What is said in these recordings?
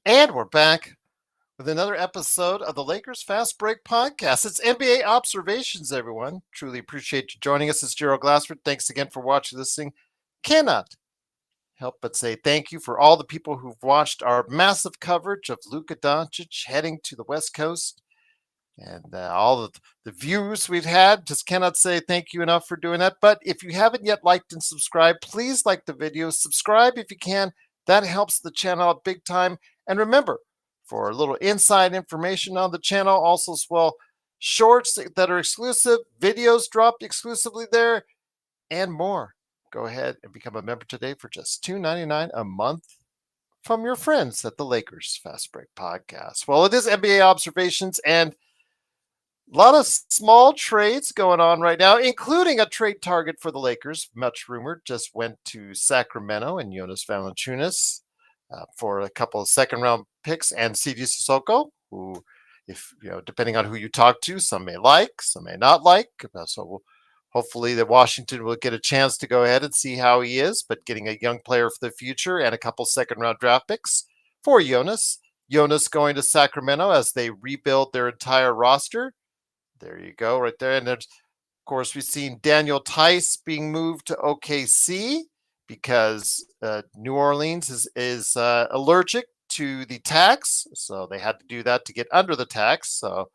And we're back with another episode of the Lakers Fast Break Podcast. It's NBA Observations, everyone. Truly appreciate you joining us. It's Gerald Glassford. Thanks again for watching this thing. Cannot help but say thank you for all the people who've watched our massive coverage of Luka Doncic heading to the West Coast and all of the views we've had. Just cannot say thank you enough for doing that. But if you haven't yet liked and subscribed, please like the video. Subscribe if you can. That helps the channel out big time. And remember, for a little inside information on the channel, also as well, shorts that are exclusive, videos dropped exclusively there, and more. Go ahead and become a member today for just $2.99 a month from your friends at the Lakers Fast Break Podcast. Well, it is NBA Observations, and a lot of small trades going on right now, including a trade target for the Lakers, much rumored, just went to Sacramento and Jonas Valanciunas for a couple of second-round picks and CD Sissoko, who, if depending on who you talk to, some may like, some may not like. So hopefully that Washington will get a chance to go ahead and see how he is, but getting a young player for the future and a couple second-round draft picks for Jonas. Jonas going to Sacramento as they rebuild their entire roster. There you go, right there. And there's, of course, we've seen Daniel Tice being moved to OKC because New Orleans is allergic to the tax. So they had to do that to get under the tax. So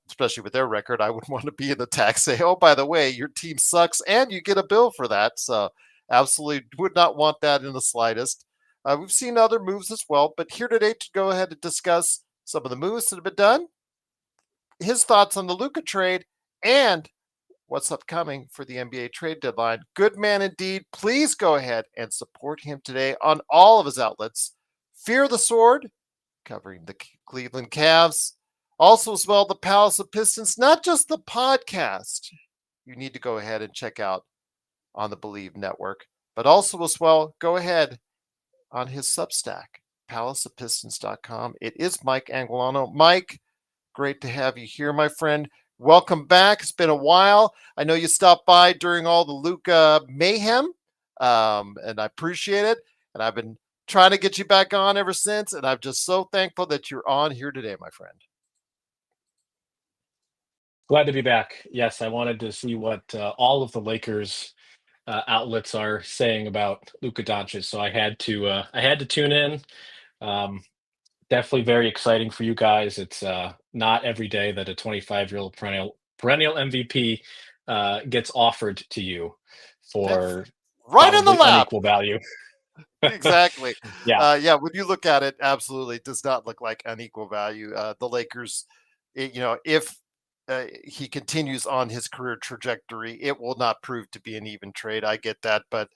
especially with their record, I wouldn't want to be in the tax. Say, oh, by the way, your team sucks and you get a bill for that. So absolutely would not want that in the slightest. We've seen other moves as well, but here today to go ahead and discuss some of the moves that have been done, his thoughts on the Luka trade, and what's upcoming for the NBA trade deadline. Good man indeed. Please go ahead and support him today on all of his outlets. Fear the Sword, covering the Cleveland Cavs. Also as well, the Palace of Pistons, not just the podcast you need to go ahead and check out on the Believe Network, but also as well, go ahead on his Substack, palaceofpistons.com. It is Mike Anguilano. Mike, great to have you here, my friend. Welcome back. It's been a while. I know you stopped by during all the Luka mayhem, and I appreciate it. And I've been trying to get you back on ever since, and I'm just so thankful that you're on here today, my friend. Glad to be back. Yes, I wanted to see what all of the Lakers outlets are saying about Luka Doncic, so I had to tune in. Um, Definitely very exciting for you guys. It's not every day that a 25-year-old perennial MVP gets offered to you That's for right in the probably lap. unequal value. Exactly. Yeah, Yeah, when you look at it, absolutely does not look like unequal value. The Lakers, if he continues on his career trajectory, it will not prove to be an even trade. I get that, but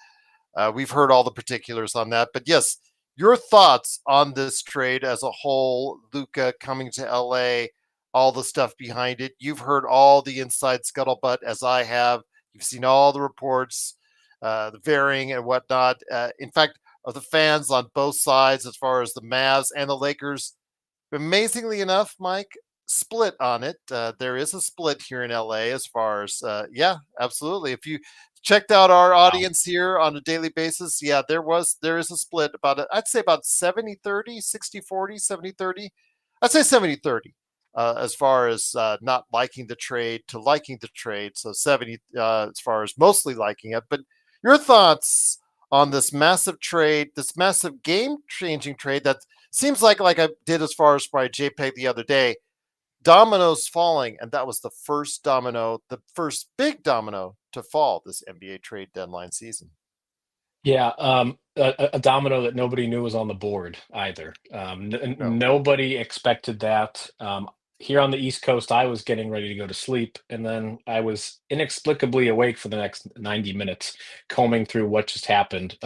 we've heard all the particulars on that. But yes, your thoughts on this trade as a whole, Luka coming to LA, all the stuff behind it. You've heard all the inside scuttlebutt as I have. You've seen all the reports, the varying and whatnot. In fact, of the fans on both sides, as far as the Mavs and the Lakers, amazingly enough, Mike, split on it. There is a split here in LA as far as, yeah, absolutely. If you checked out our wow. audience here on a daily basis, yeah, there is a split about, I'd say about 70-30, 60-40, 70-30. I'd say 70-30 as far as not liking the trade to liking the trade. So 70 as far as mostly liking it. But your thoughts on this massive trade, this massive game-changing trade that seems like I did as far as by JPEG the other day, dominoes falling, and that was the first domino, the first big domino to fall this NBA trade deadline season. Yeah, a domino that nobody knew was on the board either. No. Nobody expected that. Here on the East Coast, I was getting ready to go to sleep, and then I was inexplicably awake for the next 90 minutes, combing through what just happened.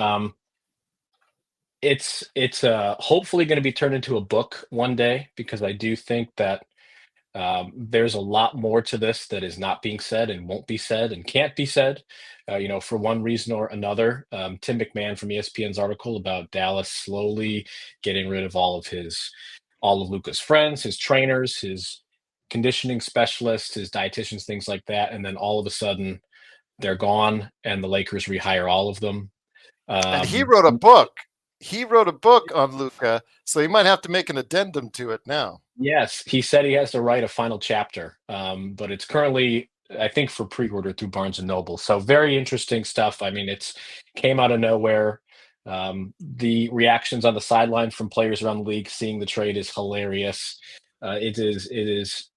It's hopefully going to be turned into a book one day because I do think that there's a lot more to this that is not being said and won't be said and can't be said, for one reason or another. Tim McMahon from ESPN's article about Dallas slowly getting rid of all of Luka's friends, his trainers, his conditioning specialists, his dietitians, things like that, and then all of a sudden they're gone, and the Lakers rehire all of them. And he Um, wrote a book. he wrote a book on Luka, so he might have to make an addendum to it now. Yes, he said he has to write a final chapter, but it's currently, I think, for pre-order through Barnes and Noble. So very interesting stuff. I mean, it's came out of nowhere. The reactions on the sideline from players around the league seeing the trade is hilarious. It is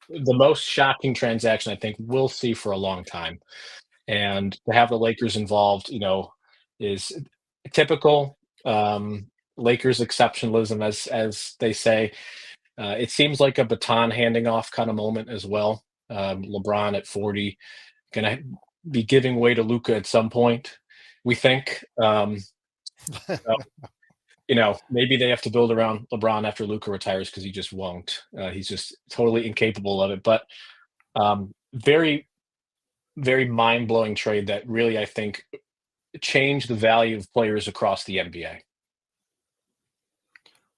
the most shocking transaction I think we'll see for a long time. And to have the Lakers involved, is typical Lakers exceptionalism, as they say. It seems like a baton handing off kind of moment as well. LeBron at 40, going to be giving way to Luka at some point, we think. So, maybe they have to build around LeBron after Luka retires because he just won't. He's just totally incapable of it. But very, very mind blowing trade that really, I think, changed the value of players across the NBA.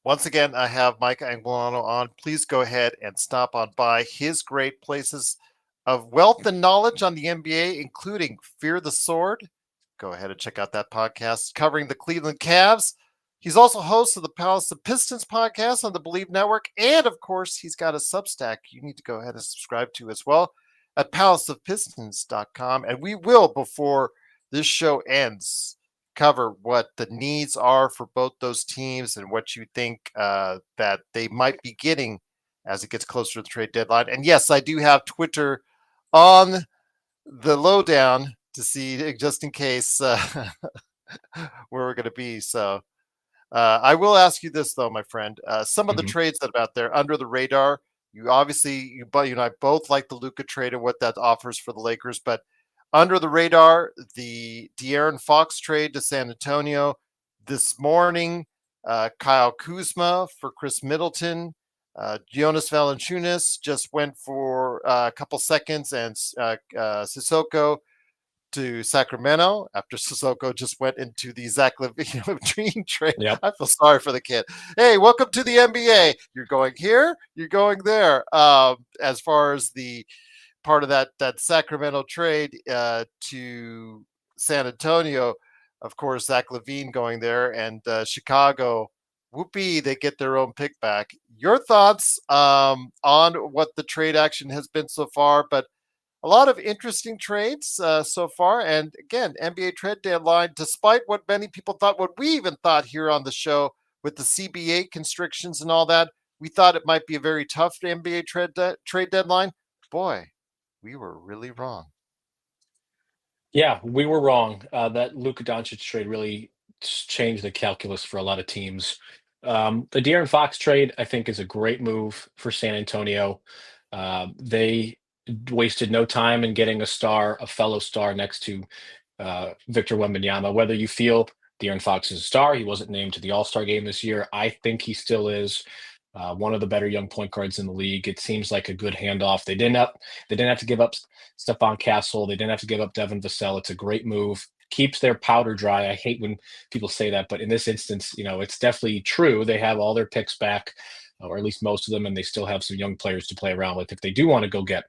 Once again, I have Mike Anguilano on. Please go ahead and stop on by his great places of wealth and knowledge on the NBA, including Fear the Sword. Go ahead and check out that podcast covering the Cleveland Cavs. He's also host of the Palace of Pistons podcast on the Believe Network. And of course, he's got a Substack you need to go ahead and subscribe to as well at palaceofpistons.com. And we will, before this show ends, cover what the needs are for both those teams and what you think that they might be getting as it gets closer to the trade deadline. And yes, I do have Twitter on the lowdown to see just in case where we're going to be. So I will ask you this though, my friend. Some of the Mhm. trades that are out there under the radar. You and I both like the Luka trade and what that offers for the Lakers, but under the radar, the De'Aaron Fox trade to San Antonio this morning. Kyle Kuzma for Chris Middleton. Jonas Valanciunas just went for a couple seconds, and Sissoko to Sacramento after Sissoko just went into the Zach LaVine dream trade. Yep. I feel sorry for the kid. Hey, welcome to the NBA. You're going here, you're going there. As far as the part of that Sacramento trade to San Antonio, of course, Zach LaVine going there, and Chicago. Whoopee, they get their own pick back. Your thoughts on what the trade action has been so far, but a lot of interesting trades so far. And again, NBA trade deadline, despite what many people thought, what we even thought here on the show with the CBA constrictions and all that, we thought it might be a very tough NBA trade deadline. Boy, we were really wrong. Yeah, we were wrong. That Luka Doncic trade really changed the calculus for a lot of teams. The De'Aaron Fox trade, I think, is a great move for San Antonio. They wasted no time in getting a fellow star next to Victor Wembanyama. Whether you feel De'Aaron Fox is a star, he wasn't named to the All-Star game this year. I think he still is one of the better young point guards in the league. It seems like a good handoff. They didn't have to give up Stephon Castle. They didn't have to give up Devin Vassell. It's a great move. Keeps their powder dry. I hate when people say that, but in this instance, it's definitely true. They have all their picks back, or at least most of them, and they still have some young players to play around with if they do want to go get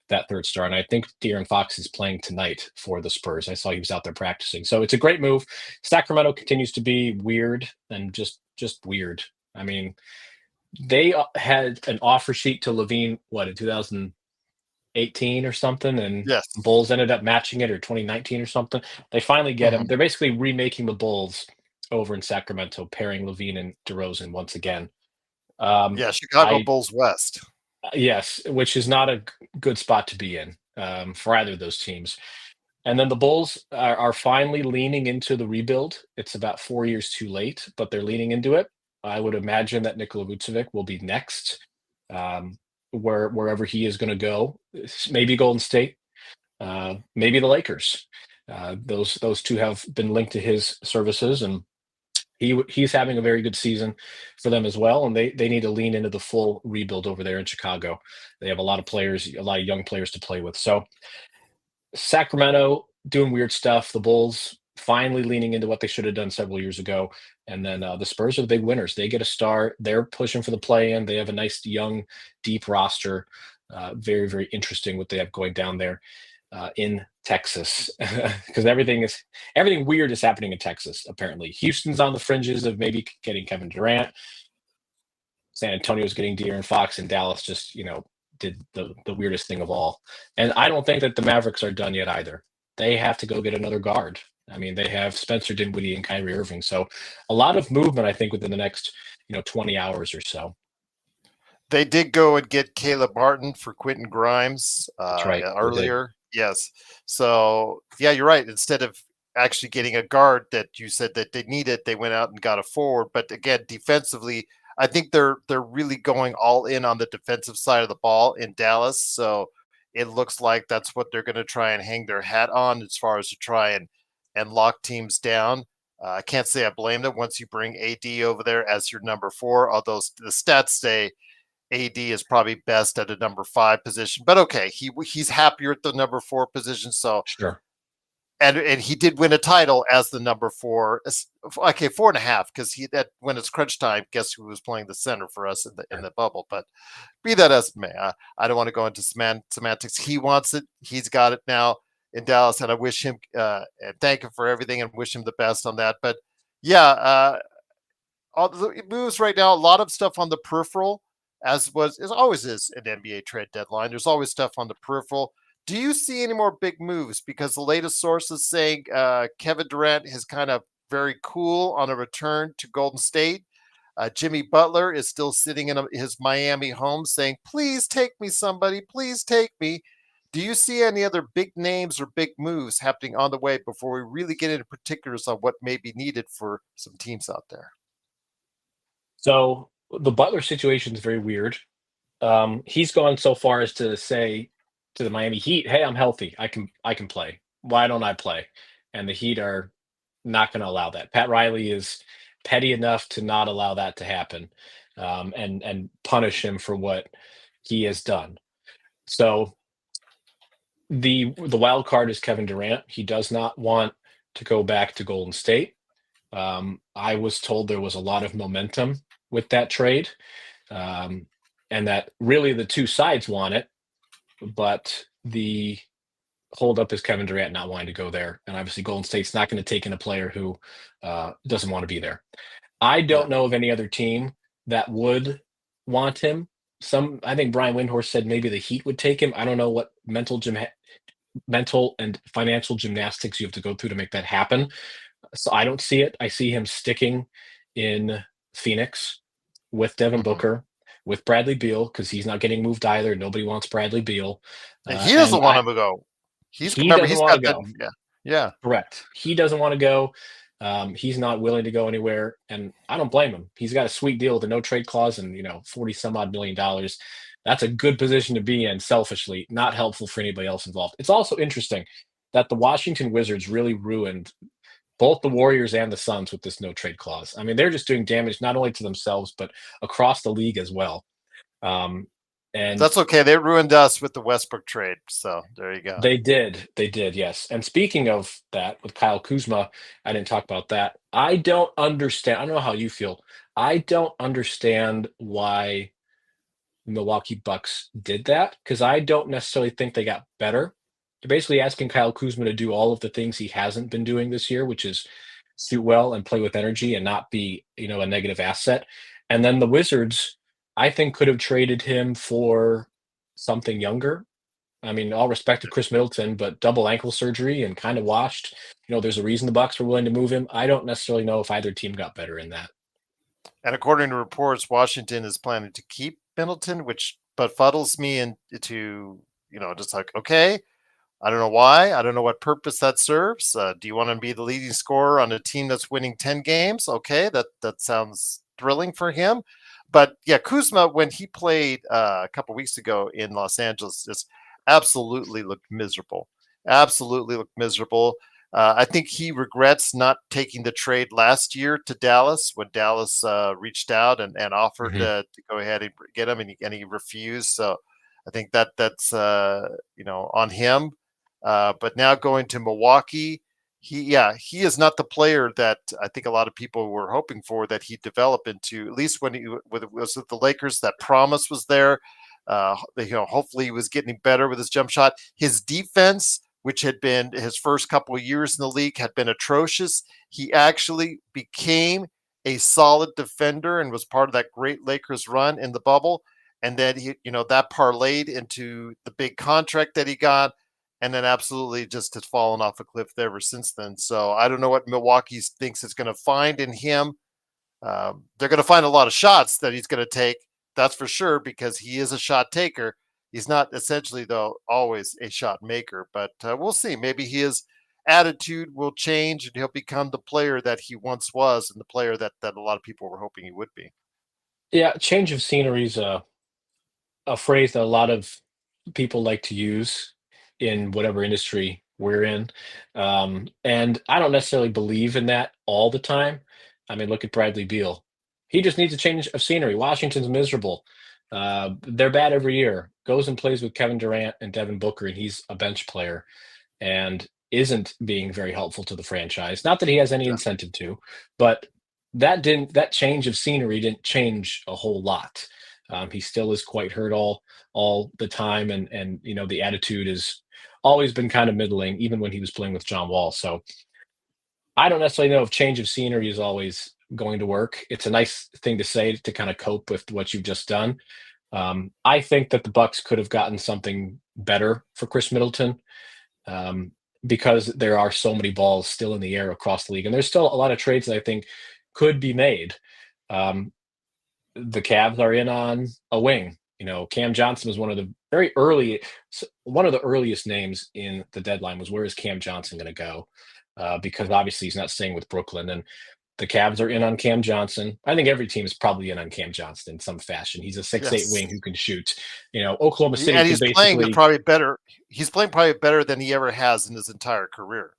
that third star. And I think De'Aaron Fox is playing tonight for the Spurs. I saw he was out there practicing. So it's a great move. Sacramento continues to be weird and just weird. I mean, they had an offer sheet to Levine, what, in 2018 or something, and Yes. Bulls ended up matching it, or 2019 or something. They finally get him. They're basically remaking the Bulls over in Sacramento, pairing Levine and DeRozan once again. Yeah, Chicago I Bulls West. Yes, which is not a good spot to be in for either of those teams. And then the Bulls are finally leaning into the rebuild. It's about 4 years too late, but they're leaning into it. I would imagine that Nikola Vucevic will be next, wherever he is going to go. Maybe Golden State, maybe the Lakers. Those two have been linked to his services, and he's having a very good season for them as well. And they need to lean into the full rebuild over there in Chicago. They have a lot of players, a lot of young players to play with. So Sacramento doing weird stuff. The Bulls finally leaning into what they should have done several years ago. And then the Spurs are the big winners. They get a start. They're pushing for the play-in. They have a nice, young, deep roster. Very, very interesting what they have going down there. in Texas because everything weird is happening in Texas. Apparently, Houston's on the fringes of maybe getting Kevin Durant. San Antonio's getting De'Aaron Fox, and Dallas just did the weirdest thing of all. And I don't think that the Mavericks are done yet either. They have to go get another guard. I mean, they have Spencer Dinwiddie and Kyrie Irving, so a lot of movement I think within the next 20 hours or so. They did go and get Caleb Martin for Quentin Grimes That's right. earlier. Yes. So, yeah, you're right. Instead of actually getting a guard that you said that they needed, they went out and got a forward. But again, defensively, I think they're really going all in on the defensive side of the ball in Dallas. So it looks like that's what they're going to try and hang their hat on as far as to try and lock teams down. I can't say I blame them once you bring AD over there as your number 4, although the stats say AD is probably best at a number 5 position, but okay, he's happier at the number 4 position. So, Sure. and he did win a title as the number 4. Okay, 4.5 because when it's crunch time, guess who was playing the center for us in the bubble? But be that as it may, I don't want to go into semantics. He wants it. He's got it now in Dallas, and I wish him and thank him for everything and wish him the best on that. But yeah, all the moves right now, a lot of stuff on the peripheral, as always is an NBA trade deadline. There's always stuff on the peripheral. Do you see any more big moves? Because the latest sources saying Kevin Durant is kind of very cool on a return to Golden State. Jimmy Butler is still sitting in his Miami home saying, please take me, somebody, please take me. Do you see any other big names or big moves happening on the way before we really get into particulars on what may be needed for some teams out there? So the Butler situation is very weird. He's gone so far as to say to the Miami Heat, "Hey, I'm healthy. I can play. Why don't I play?" And the Heat are not going to allow that. Pat Riley is petty enough to not allow that to happen, and punish him for what he has done. So the wild card is Kevin Durant. He does not want to go back to Golden State. I was told there was a lot of momentum with that trade, and that really the two sides want it, but the holdup is Kevin Durant not wanting to go there, and obviously Golden State's not going to take in a player who doesn't want to be there. I Yeah. don't know of any other team that would want him. I think Brian Windhorst said maybe the Heat would take him. I don't know what mental and financial gymnastics you have to go through to make that happen. So I don't see it. I see him sticking in Phoenix with Devin Mm-hmm. Booker, with Bradley Beal, because he's not getting moved either. Nobody wants Bradley Beal. And he And doesn't want him to go. he Remember, doesn't he's want to got that. go. Yeah. Yeah. Correct. He doesn't want to go. He's not willing to go anywhere, and I don't blame him. He's got a sweet deal with a no trade clause and 40 some odd $1 million. That's a good position to be in. Selfishly, not helpful for anybody else involved. It's also interesting that the Washington Wizards really ruined both the Warriors and the Suns with this no trade clause. I mean, they're just doing damage not only to themselves but across the league as well. And That's okay. They ruined us with the Westbrook trade. So there you go. They did, yes. And speaking of that, with Kyle Kuzma, I didn't talk about that. I don't understand. I don't know how you feel. I don't understand why Milwaukee Bucks did that because I don't necessarily think they got better. They're basically asking Kyle Kuzma to do all of the things he hasn't been doing this year, which is shoot well and play with energy and not be, a negative asset. And then the Wizards, I think, could have traded him for something younger. I mean, all respect to Chris Middleton, but double ankle surgery and kind of washed. There's a reason the Bucks were willing to move him. I don't necessarily know if either team got better in that. And according to reports, Washington is planning to keep Middleton, which befuddles me into, just like, okay, I don't know why. I don't know what purpose that serves. Do you want to be the leading scorer on a team that's winning 10 games? Okay, that sounds thrilling for him. But yeah, Kuzma, when he played a couple weeks ago in Los Angeles, just absolutely looked miserable. Absolutely looked miserable. I think he regrets not taking the trade last year to Dallas when Dallas reached out and offered to go ahead and get him, and he refused. So I think that's on him. But now going to Milwaukee, he is not the player that I think a lot of people were hoping for that he'd develop into. At least when he was with the Lakers, that promise was there. Hopefully he was getting better with his jump shot. His defense, which had been his first couple of years in the league, had been atrocious. He actually became a solid defender and was part of that great Lakers run in the bubble. And then that parlayed into the big contract that he got, and then absolutely just has fallen off a cliff ever since then. So I don't know what Milwaukee thinks it's going to find in him. They're going to find a lot of shots that he's going to take, that's for sure, because he is a shot taker. He's not essentially, though, always a shot maker, but we'll see. Maybe his attitude will change and he'll become the player that he once was and the player that a lot of people were hoping he would be. Yeah, change of scenery is a phrase that a lot of people like to use in whatever industry we're in. And I don't necessarily believe in that all the time. I mean, look at Bradley Beal. He just needs a change of scenery. Washington's miserable. They're bad every year. Goes and plays with Kevin Durant and Devin Booker, and he's a bench player and isn't being very helpful to the franchise. Not that he has any Yeah. incentive to, but that change of scenery didn't change a whole lot. He still is quite hurt all the time, and the attitude has always been kind of middling, even when he was playing with John Wall. So I don't necessarily know if change of scenery is always going to work. It's a nice thing to say to kind of cope with what you've just done. I think that the Bucks could have gotten something better for Chris Middleton, um, because there are so many balls still in the air across the league, and there's still a lot of trades that I think could be made. Um, the Cavs are in on a wing. Cam Johnson was one of the earliest names in the deadline was, where is Cam Johnson going to go? Because obviously he's not staying with Brooklyn, and the Cavs are in on Cam Johnson. I think every team is probably in on Cam Johnson in some fashion. He's a 6'8" Yes. wing who can shoot. Oklahoma City And could he's playing basically probably better. He's playing probably better than he ever has in his entire career.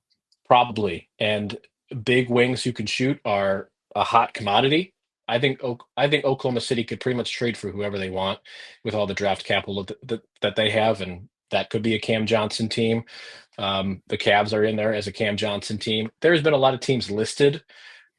probably, and big wings who can shoot are a hot commodity. I think Oklahoma City could pretty much trade for whoever they want with all the draft capital that they have, and that could be a Cam Johnson team. The Cavs are in there as a Cam Johnson team. There's been a lot of teams listed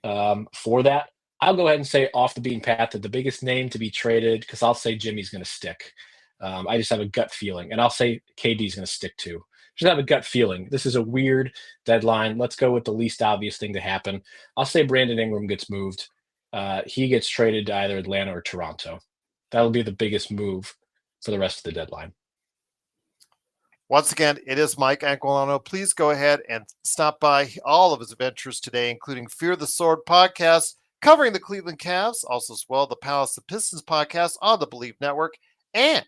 for that. I'll go ahead and say off the beaten path that the biggest name to be traded, because I'll say Jimmy's going to stick. I just have a gut feeling, and I'll say KD's going to stick too. Just have a gut feeling. This is a weird deadline. Let's go with the least obvious thing to happen. I'll say Brandon Ingram gets moved. He gets traded to either Atlanta or Toronto. That'll be the biggest move for the rest of the deadline. Once again, it is Mike Anguilano. Please go ahead and stop by all of his adventures today, including Fear the Sword podcast, covering the Cleveland Cavs, also as well the Palace of Pistons podcast on the Believe Network, and,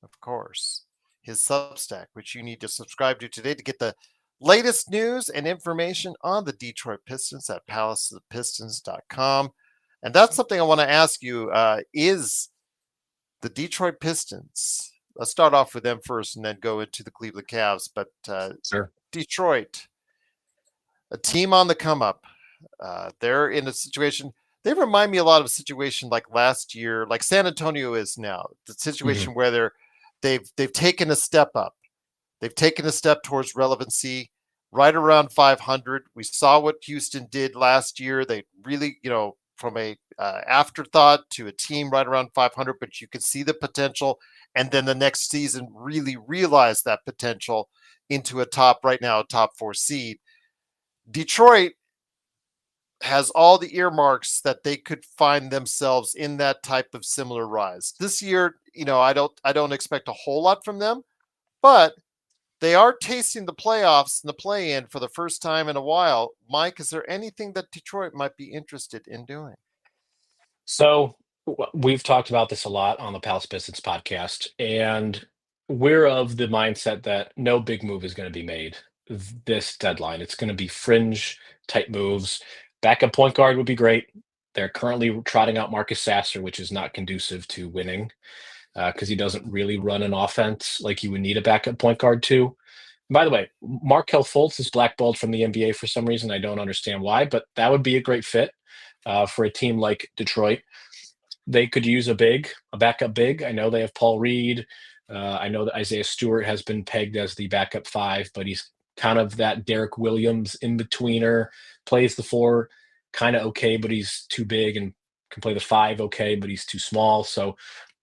of course, his Substack, which you need to subscribe to today to get the latest news and information on the Detroit Pistons at palaceofpistons.com. And that's something I want to ask you, is the Detroit Pistons, let's start off with them first and then go into the Cleveland Cavs. But Sure. Detroit, a team on the come up. They're in a situation. They remind me a lot of a situation like last year, like San Antonio is now. The situation where they've taken a step up. They've taken a step towards relevancy, right around 500. We saw what Houston did last year. They really, from a afterthought to a team right around 500, but you could see the potential, and then the next season really realize that potential into a top 4 seed. Detroit has all the earmarks that they could find themselves in that type of similar rise. This year, I don't expect a whole lot from them, but they are tasting the playoffs and the play-in for the first time in a while. Mike, is there anything that Detroit might be interested in doing? So we've talked about this a lot on the Palace Pistons podcast, and we're of the mindset that no big move is going to be made this deadline. It's going to be fringe type moves. Backup point guard would be great. They're currently trotting out Marcus Sasser, which is not conducive to winning because he doesn't really run an offense like you would need a backup point guard to. By the way, Markel Fultz is blackballed from the NBA for some reason. I don't understand why, but that would be a great fit for a team like Detroit. They could use a backup big. I know they have Paul Reed. I know that Isaiah Stewart has been pegged as the backup 5, but he's kind of that Derek Williams in-betweener, plays the 4 kind of okay, but he's too big, and can play the 5 okay, but he's too small. So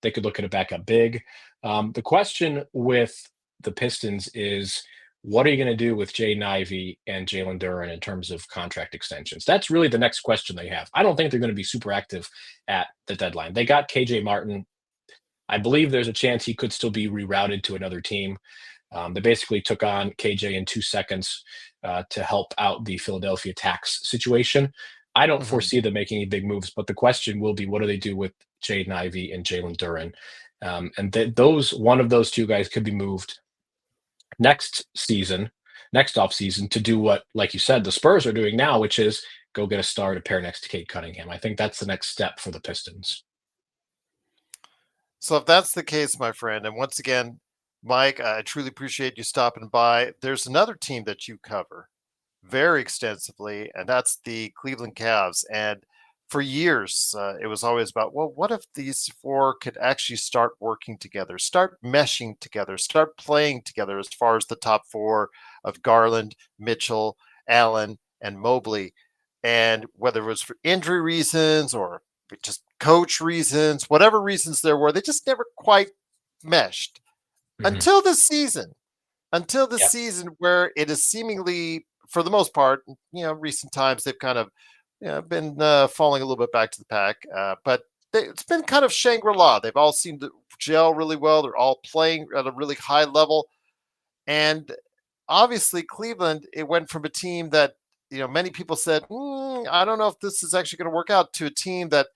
They could look at a backup big. The question with the Pistons is, what are you going to do with Jaden Ivey and Jalen Duren in terms of contract extensions? That's really the next question they have. I don't think they're going to be super active at the deadline. They got KJ Martin. I believe there's a chance he could still be rerouted to another team. They basically took on KJ in 2 seconds to help out the Philadelphia tax situation. I don't Mhm. foresee them making any big moves, but the question will be, what do they do with Jaden Ivey and Jalen Duren? One of those two guys could be moved next season, next offseason, to do what, like you said, the Spurs are doing now, which is go get a star to pair next to Kate Cunningham. I think that's the next step for the Pistons. So if that's the case, my friend, and once again, Mike, I truly appreciate you stopping by. There's another team that you cover very extensively, and that's the Cleveland Cavs. And for years, it was always about, well, what if these four could actually start working together, start meshing together, start playing together as far as the top four of Garland, Mitchell, Allen, and Mobley. And whether it was for injury reasons or just coach reasons, whatever reasons there were, they just never quite meshed Mhm. until this season. Until this Yeah. season, where it is seemingly, for the most part, recent times they've kind of been falling a little bit back to the pack, but it's been kind of Shangri La. They've all seemed to gel really well. They're all playing at a really high level, and obviously Cleveland, it went from a team that many people said, I don't know if this is actually going to work out, to a team that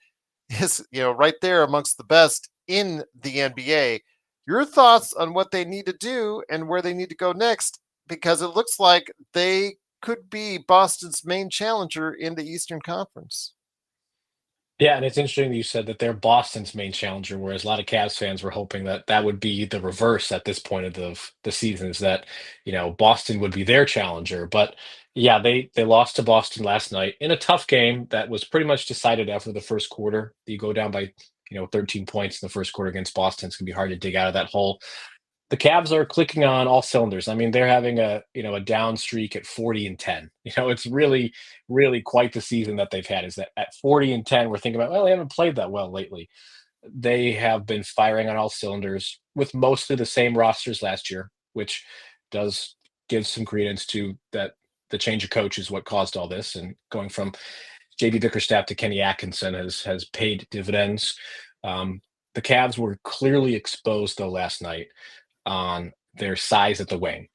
is right there amongst the best in the NBA. Your thoughts on what they need to do and where they need to go next, because it looks like they could be Boston's main challenger in the Eastern Conference. Yeah, and it's interesting that you said that they're Boston's main challenger, whereas a lot of Cavs fans were hoping that that would be the reverse at this point of the season, is that, Boston would be their challenger. But yeah, they lost to Boston last night in a tough game that was pretty much decided after the first quarter. You go down by, 13 points in the first quarter against Boston. It's gonna be hard to dig out of that hole. The Cavs are clicking on all cylinders. I mean, they're having a down streak at 40-10. It's really, really quite the season that they've had. Is that at 40-10, we're thinking about, well, they haven't played that well lately. They have been firing on all cylinders with mostly the same rosters last year, which does give some credence to that. The change of coach is what caused all this, and going from JB Bickerstaff to Kenny Atkinson has paid dividends. Um, the Cavs were clearly exposed though last night on their size at the wing.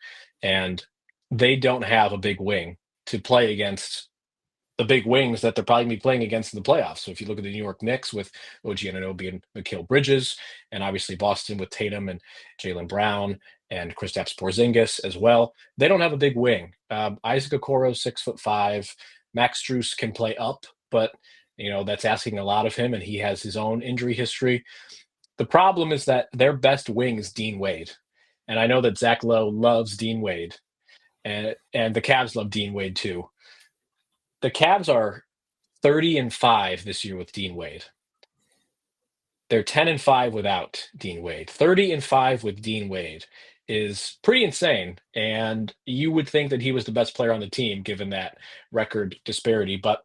And they don't have a big wing to play against the big wings that they're probably going to be playing against in the playoffs. So if you look at the New York Knicks with OG Anunoby and Mikal Bridges, and obviously Boston with Tatum and Jalen Brown and Kristaps Porzingis as well, they don't have a big wing. Isaac Okoro, 6'5". Max Strus can play up, but that's asking a lot of him, and he has his own injury history. The problem is that their best wing is Dean Wade. And I know that Zach Lowe loves Dean Wade, and the Cavs love Dean Wade too. The Cavs are 30-5 this year with Dean Wade. They're 10-5 without Dean Wade. 30-5 with Dean Wade is pretty insane. And you would think that he was the best player on the team given that record disparity, but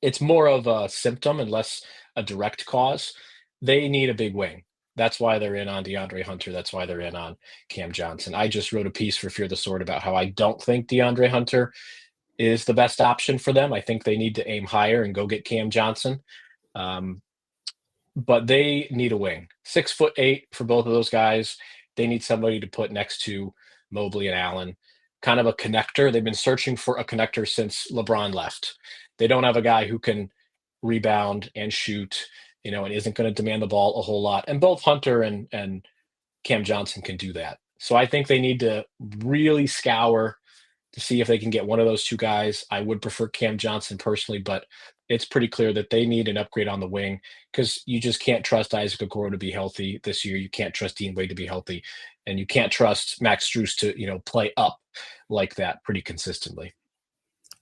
it's more of a symptom and less a direct cause. They need a big wing. That's why they're in on DeAndre Hunter. That's why they're in on Cam Johnson. I just wrote a piece for Fear the Sword about how I don't think DeAndre Hunter is the best option for them. I think they need to aim higher and go get Cam Johnson. Um, but they need a wing. 6'8" for both of those guys. They need somebody to put next to Mobley and Allen. Kind of a connector. They've been searching for a connector since LeBron left. They don't have a guy who can rebound and shoot, and isn't going to demand the ball a whole lot. And both Hunter and Cam Johnson can do that. So I think they need to really scour to see if they can get one of those two guys. I would prefer Cam Johnson personally, but it's pretty clear that they need an upgrade on the wing, because you just can't trust Isaac Okoro to be healthy this year. You can't trust Dean Wade to be healthy, and you can't trust Max Strus to play up like that pretty consistently.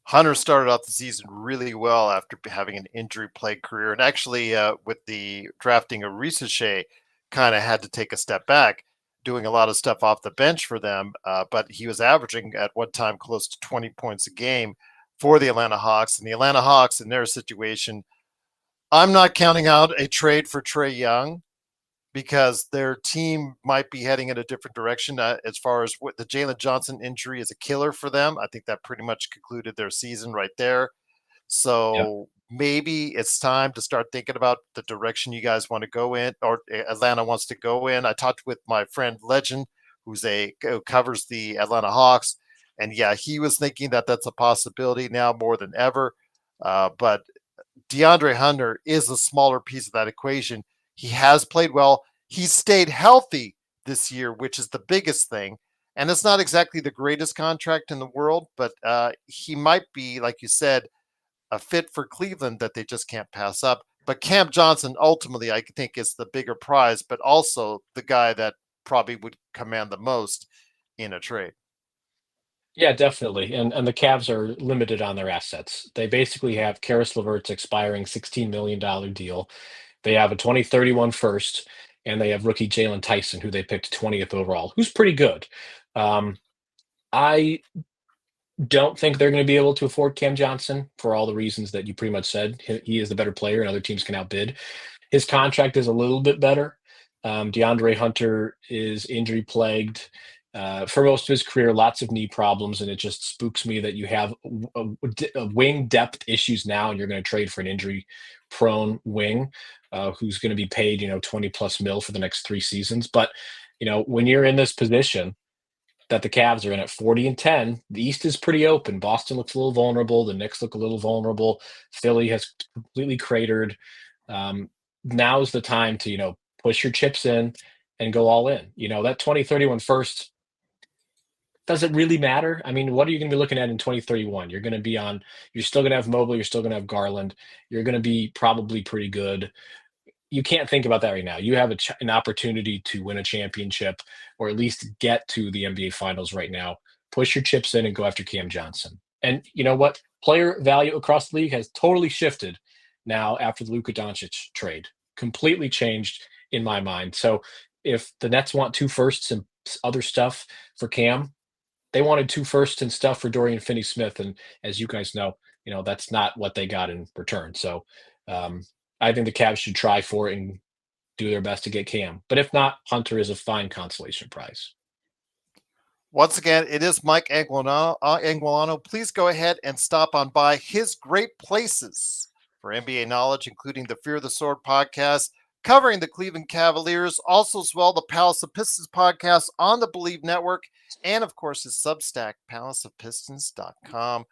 Hunter started off the season really well after having an injury-plagued career, and actually, with the drafting of Shea, kind of had to take a step back, doing a lot of stuff off the bench for them. But he was averaging at one time close to 20 points a game for the Atlanta Hawks, and the Atlanta Hawks in their situation, I'm not counting out a trade for Trae Young, because their team might be heading in a different direction as far as what the Jalen Johnson injury is a killer for them. I think that pretty much concluded their season right there. Yeah. So maybe it's time to start thinking about the direction you guys want to go in, or Atlanta wants to go in. I talked with my friend Legend, who covers the Atlanta Hawks, and yeah, he was thinking that that's a possibility now more than ever. But DeAndre Hunter is a smaller piece of that equation. He has played well. He's stayed healthy this year, which is the biggest thing. And it's not exactly the greatest contract in the world, but he might be, like you said, a fit for Cleveland that they just can't pass up. But Cam Johnson, ultimately, I think is the bigger prize, but also the guy that probably would command the most in a trade. Yeah, definitely. And the Cavs are limited on their assets. They basically have Karis LeVert's expiring $16 million deal. They have a 2031 first, and they have rookie Jalen Tyson, who they picked 20th overall, who's pretty good. Um, I don't think they're going to be able to afford Cam Johnson for all the reasons that you pretty much said. He is the better player, and other teams can outbid. His contract is a little bit better. DeAndre Hunter is injury plagued for most of his career, lots of knee problems, and it just spooks me that you have wing depth issues now, and you're going to trade for an injury prone wing who's going to be paid, 20 plus mil for the next 3 seasons. But when you're in this position that the Cavs are in at 40-10. The East is pretty open. Boston looks a little vulnerable. The Knicks look a little vulnerable. Philly has completely cratered. Now is the time to, push your chips in and go all in. That 2031 first, does it really matter? I mean, what are you going to be looking at in 2031? You're still going to have Mobley. You're still going to have Garland. You're going to be probably pretty good. You can't think about that right now. You have an opportunity to win a championship or at least get to the NBA Finals right now. Push your chips in and go after Cam Johnson. And you know what? Player value across the league has totally shifted now after the Luka Doncic trade. Completely changed in my mind. So if the Nets want two firsts and other stuff for Cam, they wanted two firsts and stuff for Dorian Finney-Smith, and as you guys know, that's not what they got in return. So um, I think the Cavs should try for it and do their best to get Cam. But if not, Hunter is a fine consolation prize. Once again, it is Mike Anguilano. Please go ahead and stop on by his great places for NBA knowledge, including the Fear the Sword podcast, covering the Cleveland Cavaliers, also as well the Palace of Pistons podcast on the Believe Network, and of course his Substack, palaceofpistons.com.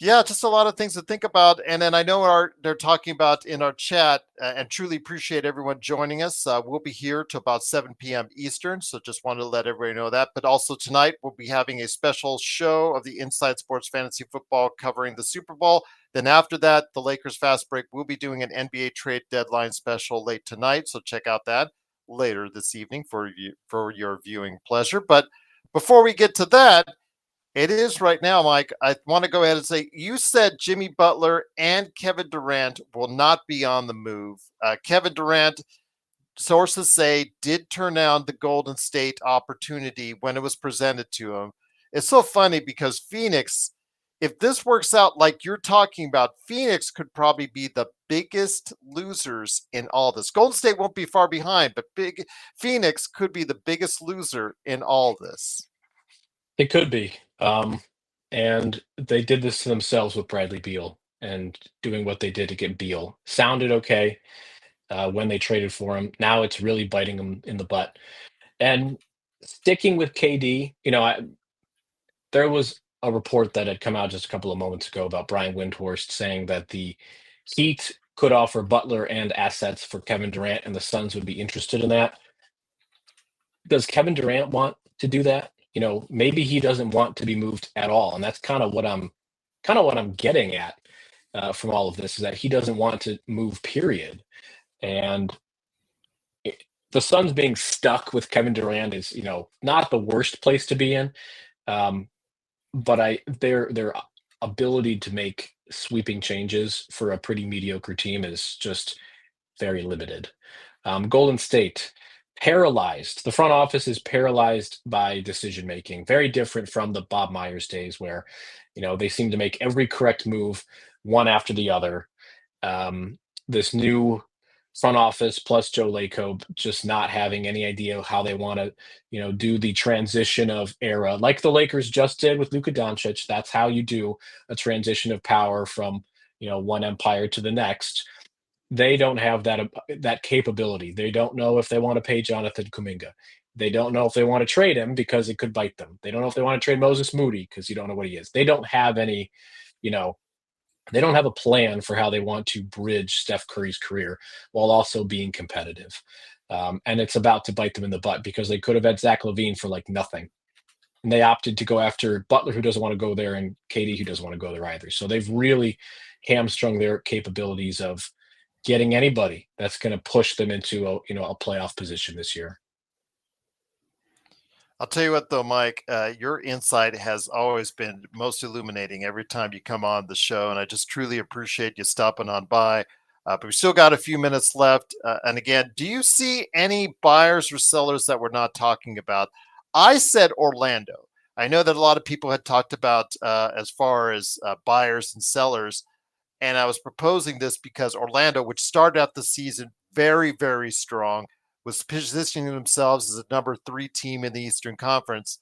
Yeah, just a lot of things to think about. And then I know they're talking about in our chat, and truly appreciate everyone joining us. We'll be here to about 7 p.m. Eastern. So just wanted to let everybody know that. But also tonight, we'll be having a special show of the Inside Sports Fantasy Football covering the Super Bowl. Then after that, the Lakers Fast Break will be doing an NBA trade deadline special late tonight. So check out that later this evening for your viewing pleasure. But before we get to that, it is right now, Mike. I want to go ahead and say you said Jimmy Butler and Kevin Durant will not be on the move. Kevin Durant, sources say, did turn down the Golden State opportunity when it was presented to him. It's so funny because Phoenix, if this works out like you're talking about, Phoenix could probably be the biggest losers in all this. Golden State won't be far behind, but Phoenix could be the biggest loser in all this. It could be. And they did this to themselves with Bradley Beal and doing what they did to get Beal. Sounded okay when they traded for him. Now it's really biting them in the butt. And sticking with KD, there was a report that had come out just a couple of moments ago about Brian Windhorst saying that the Heat could offer Butler and assets for Kevin Durant, and the Suns would be interested in that. Does Kevin Durant want to do that? Maybe he doesn't want to be moved at all, and that's kind of what I'm getting at from all of this is that he doesn't want to move. Period. And the Suns being stuck with Kevin Durant is, not the worst place to be in. Um, but their ability to make sweeping changes for a pretty mediocre team is just very limited. Golden State paralyzed. The front office is paralyzed by decision making. Very different from the Bob Myers days, where they seem to make every correct move one after the other. This new front office plus Joe Lacob just not having any idea how they want to, do the transition of era like the Lakers just did with Luka Doncic. That's how you do a transition of power from, one empire to the next. They don't have that capability. They don't know if they want to pay Jonathan Kuminga. They don't know if they want to trade him because it could bite them. They don't know if they want to trade Moses Moody because you don't know what he is. They don't have any, you know, they don't have a plan for how they want to bridge Steph Curry's career while also being competitive. And it's about to bite them in the butt because they could have had Zach LaVine for like nothing. And they opted to go after Butler, who doesn't want to go there, and Katie, who doesn't want to go there either. So they've really hamstrung their capabilities of getting anybody that's going to push them into a playoff position this year. I'll tell you what, though, Mike, your insight has always been most illuminating every time you come on the show, and I just truly appreciate you stopping on by. But we still got a few minutes left. And again, do you see any buyers or sellers that we're not talking about? I said Orlando. I know that a lot of people had talked about as far as buyers and sellers, and I was proposing this because Orlando, which started out the season very, very strong, was positioning themselves as a number 3 team in the Eastern Conference,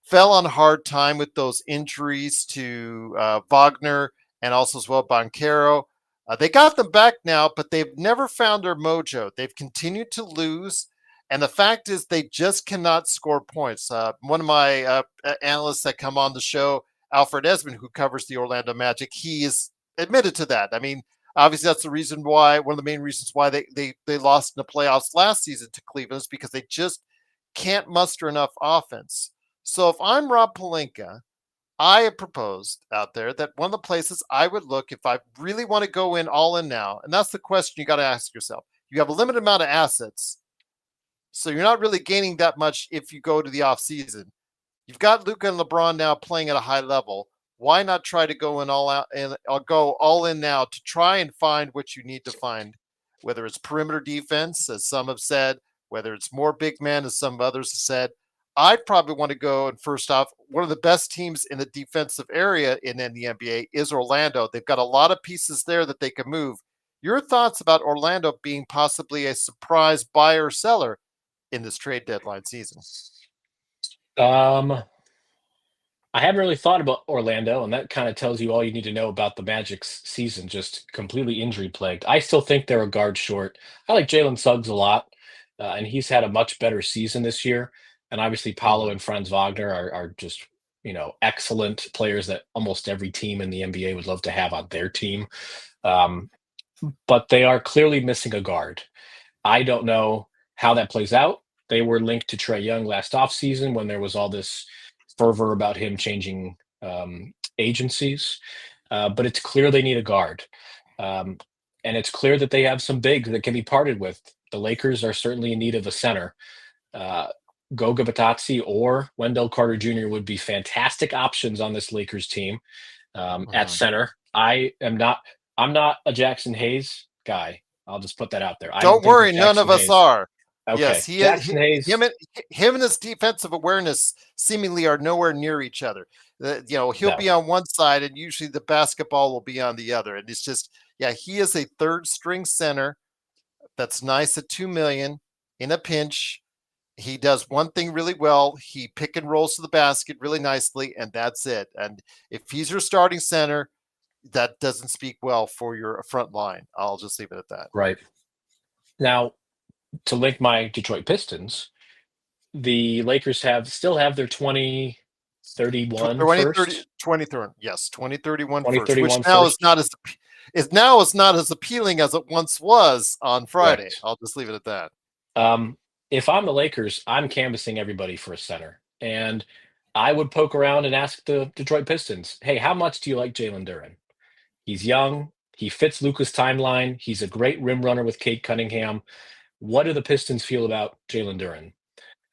fell on hard time with those injuries to Wagner and also as well Banchero. They got them back now, but they've never found their mojo. They've continued to lose. And the fact is, they just cannot score points. One of my analysts that come on the show, Alfred Esmond, who covers the Orlando Magic, he is admitted to that. I mean, obviously, that's the reason why, one of the main reasons why they lost in the playoffs last season to Cleveland is because they just can't muster enough offense. So if I'm Rob Pelinka, I have proposed out there that one of the places I would look if I really want to go in all in now, and that's the question you got to ask yourself. You have a limited amount of assets, so you're not really gaining that much if you go to the offseason. You've got Luka and LeBron now playing at a high level. Why not try to go in all out and I'll go all in now to try and find what you need to find, whether it's perimeter defense, as some have said, whether it's more big men, as some others have said. I'd probably want to go, and first off, one of the best teams in the defensive area in the NBA is Orlando. They've got a lot of pieces there that they can move. Your thoughts about Orlando being possibly a surprise buyer or seller in this trade deadline season? Um, I haven't really thought about Orlando, and that kind of tells you all you need to know about the Magic's season, just completely injury plagued. I still think they're a guard short. I like Jalen Suggs a lot, and he's had a much better season this year. And obviously, Paolo Mm-hmm. and Franz Wagner are just excellent players that almost every team in the NBA would love to have on their team. Um, but they are clearly missing a guard. I don't know how that plays out. They were linked to Trae Young last offseason when there was all this fervor about him changing agencies. But it's clear they need a guard. Um, and it's clear that they have some bigs that can be parted with. The Lakers are certainly in need of a center. Uh, Goga Batazzi or Wendell Carter Jr. would be fantastic options on this Lakers team at Mm-hmm. center. I'm not a Jackson Hayes guy. I'll just put that out there. I don't Don't think that worry, none of Jackson us Hayes. are. Okay, Yes, he, Jackson him Hayes. and him and his defensive awareness seemingly are nowhere near each other. He'll No, be on one side, and usually the basketball will be on the other. And it's just, yeah, he is a third string center that's nice at 2 million in a pinch. He does one thing really well. He pick and rolls to the basket really nicely, and that's it. And if he's your starting center, that doesn't speak well for your front line. I'll just leave it at that. right now to link my Detroit Pistons, the Lakers still have their 2031 2030, first, 2030, yes, 2031 first, which 2031 now is first. not as appealing as it once was on Friday. Correct. I'll just leave it at that. If I'm the Lakers, I'm canvassing everybody for a center, and I would poke around and ask the Detroit Pistons, "Hey, how much do you like Jalen Duren? He's young. He fits Luka's timeline. He's a great rim runner with Kate Cunningham. What do the Pistons feel about Jalen Duren?"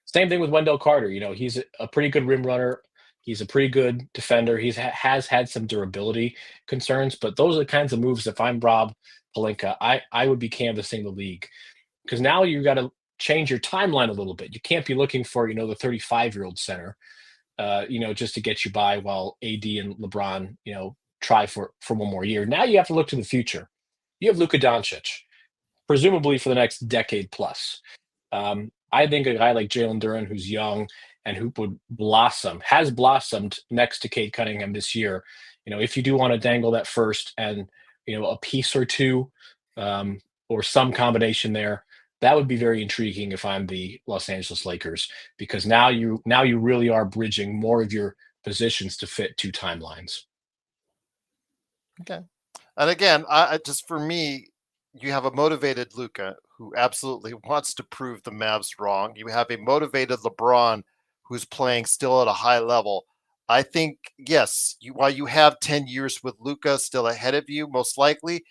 Same thing with Wendell Carter. He's a pretty good rim runner. He's a pretty good defender. Has had some durability concerns, but those are the kinds of moves. If I'm Rob Palinka, I would be canvassing the league because now you got to change your timeline a little bit. You can't be looking for the 35-year-old center, just to get you by while AD and LeBron, try for one more year. Now you have to look to the future. You have Luka Doncic. presumably for the next decade plus. I think a guy like Jalen Duren, who's young and who would blossom, has blossomed next to Cade Cunningham this year. If you do want to dangle that first and a piece or two, um, or some combination there, that would be very intriguing if I'm the Los Angeles Lakers, because now you really are bridging more of your positions to fit two timelines. Okay. And again, just for me, you have a motivated Luka who absolutely wants to prove the Mavs wrong. You have a motivated LeBron who's playing still at a high level. I think yes, while you have 10 years with Luka still ahead of you, most likely,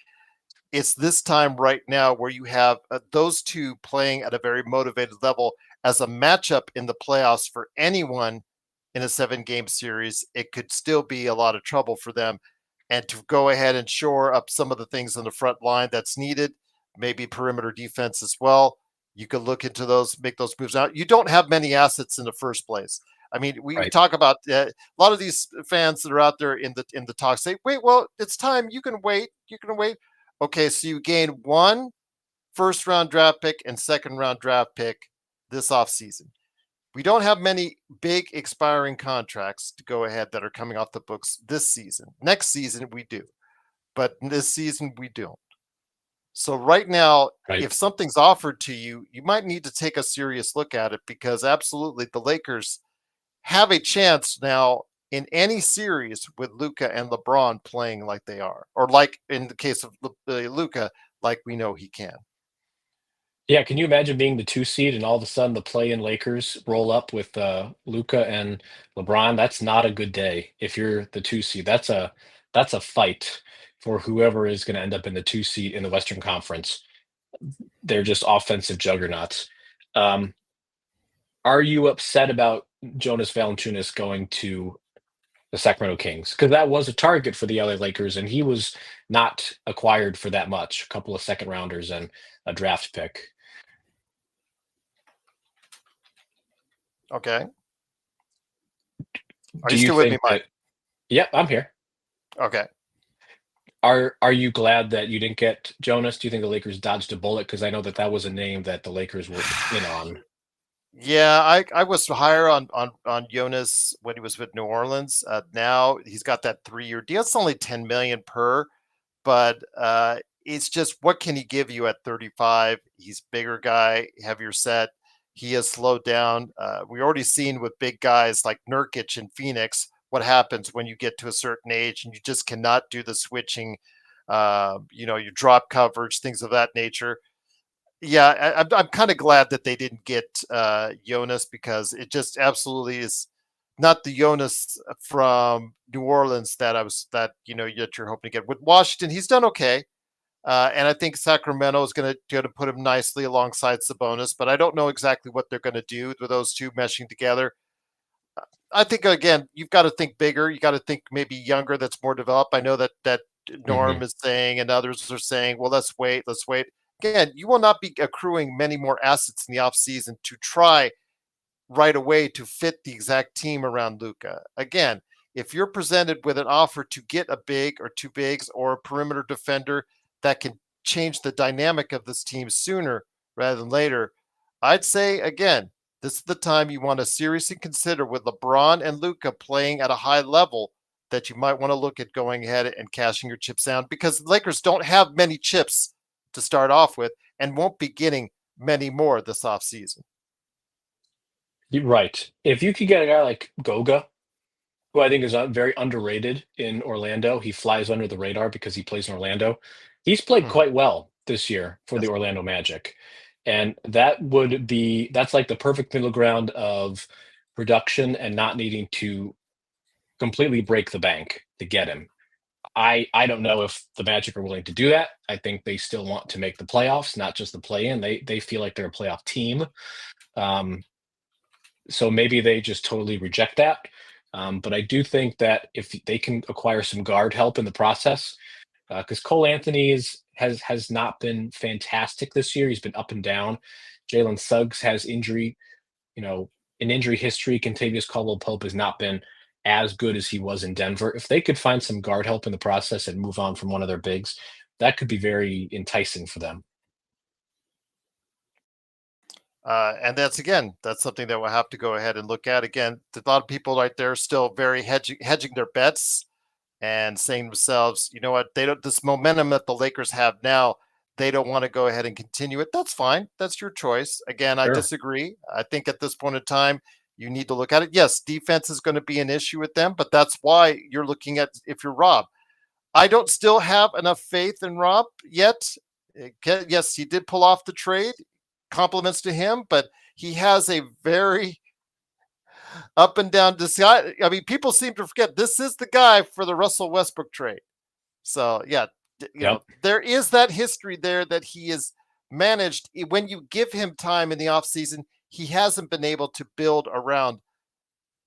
it's this time right now where you have those two playing at a very motivated level as a matchup in the playoffs for anyone in a 7-game series. It could still be a lot of trouble for them. And to go ahead and shore up some of the things on the front line that's needed, maybe perimeter defense as well. You could look into those, make those moves out. You don't have many assets in the first place. I mean, we Right. talk about a lot of these fans that are out there in the talk say, "Wait, well, it's time. You can wait. You can wait." Okay, so you gain one first round draft pick and second round draft pick this offseason. We don't have many big expiring contracts to go ahead that are coming off the books this season. Next season, we do, but this season, we don't. So, right now, Right. if something's offered to you, you might need to take a serious look at it because absolutely the Lakers have a chance now in any series with Luka and LeBron playing like they are, or like in the case of Luka, like we know he can. Yeah, can you imagine being the 2 seed and all of a sudden the play-in Lakers roll up with, Luka and LeBron? That's not a good day if you're the 2 seed. That's a fight for whoever is gonna end up in the 2 seed in the Western Conference. They're just offensive juggernauts. Um, are you upset about Jonas Valanciunas going to the Sacramento Kings? Because that was a target for the LA Lakers, and he was not acquired for that much, a couple of second rounders and a draft pick. Okay. Are Do you you still with me, think Mike? that Yep, I'm here. Okay. Are you glad that you didn't get Jonas? Do you think the Lakers dodged a bullet? Because I know that that was a name that the Lakers were in on. Yeah, I was higher on Jonas when he was with New Orleans. Now he's got that 3-year deal. It's only 10 million per, but it's just what can he give you at 35? He's bigger guy, heavier set. He has slowed down. We already seen with big guys like Nurkic in Phoenix what happens when you get to a certain age and you just cannot do the switching. You drop coverage, things of that nature. Yeah, I'm kind of glad that they didn't get Jonas because it just absolutely is not the Jonas from New Orleans that you're hoping to get. With Washington, he's done okay, and I think Sacramento is going to put him nicely alongside Sabonis, but I don't know exactly what they're going to do with those two meshing together. I think again, you've got to think bigger. You got to think maybe younger, that's more developed. I know that Mhm. Norm is saying, and others are saying, well, let's wait, let's wait. Again, you will not be accruing many more assets in the offseason to try right away to fit the exact team around Luka. Again, if you're presented with an offer to get a big or two bigs or a perimeter defender that can change the dynamic of this team sooner rather than later, I'd say again, this is the time you want to seriously consider with LeBron and Luka playing at a high level that you might want to look at going ahead and cashing your chips down because the Lakers don't have many chips to start off with and won't be getting many more this offseason. You're right. If you could get a guy like Goga, who I think is very underrated in Orlando, he flies under the radar because he plays in Orlando. He's played Mhm. quite well this year for the Yes. Orlando Magic, and that's like the perfect middle ground of production and not needing to completely break the bank to get him. I don't know if the Magic are willing to do that. I think they still want to make the playoffs, not just the play-in. They feel like they're a playoff team. Um, so maybe they just totally reject that. But I do think that if they can acquire some guard help in the process, because Cole Anthony has not been fantastic this year. He's been up and down. Jalen Suggs has you know, an injury history. Contavious Caldwell Pope has not been as good as he was in Denver. If they could find some guard help in the process and move on from one of their bigs, that could be very enticing for them. And that's something that we'll have to go ahead and look at again. A lot of people right there still very hedging their bets and saying to themselves, you know what, they don't, this momentum that the Lakers have now, they don't want to go ahead and continue it. That's fine. That's your choice. Again, I Sure. disagree. I think at this point in time, you need to look at it. Yes, defense is going to be an issue with them, but that's why you're looking at if you're Rob. I don't still have enough faith in Rob yet. Yes, he did pull off the trade. Compliments to him, but he has a very up and down this guy. I mean, people seem to forget this is the guy for the Russell Westbrook trade. So yeah, Yep. there is that history there that he is managed when you give him time in the offseason, he hasn't been able to build around